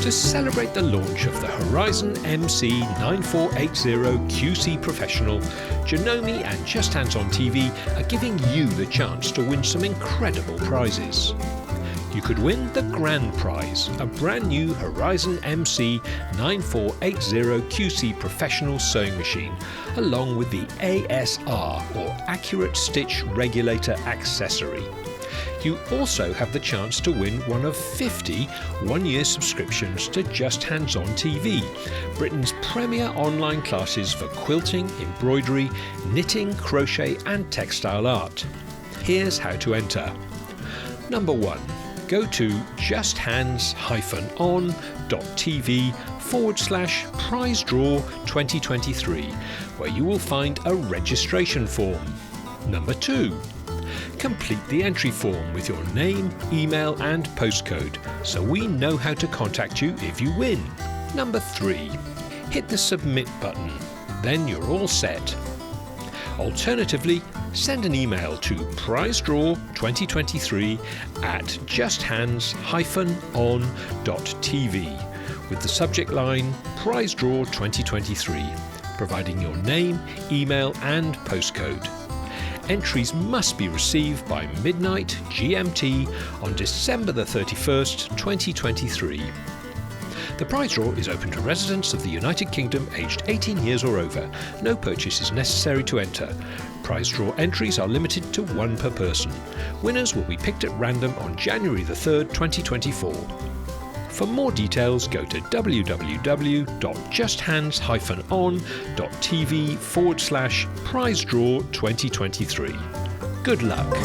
To celebrate the launch of the HORIZON MC9480 QC Professional, Janome and Justhands-on.tv are giving you the chance to win some incredible prizes. You could win the grand prize, a brand new HORIZON MC9480 QC Professional sewing machine, along with the ASR or Accurate Stitch Regulator accessory. You also have the chance to win one of 50 one-year subscriptions to Justhands-on.tv, Britain's premier online classes for quilting, embroidery, knitting, crochet and textile art. Here's how to enter. Number 1. Go to Justhands-on.tv/prize draw 2023, where you will find a registration form. Number 2. Complete the entry form with your name, email and postcode so we know how to contact you if you win. Number 3. Hit the submit button, then you're all set. Alternatively, send an email to prizedraw2023@justhands-on.tv with the subject line Prize Draw 2023, providing your name, email and postcode. Entries must be received by midnight GMT on December the 31st, 2023. The prize draw is open to residents of the United Kingdom aged 18 years or over. No purchase is necessary to enter. Prize draw entries are limited to 1 per person. Winners will be picked at random on January the 3rd, 2024. For more details, go to www.justhands-on.tv/prize draw 2023. Good luck!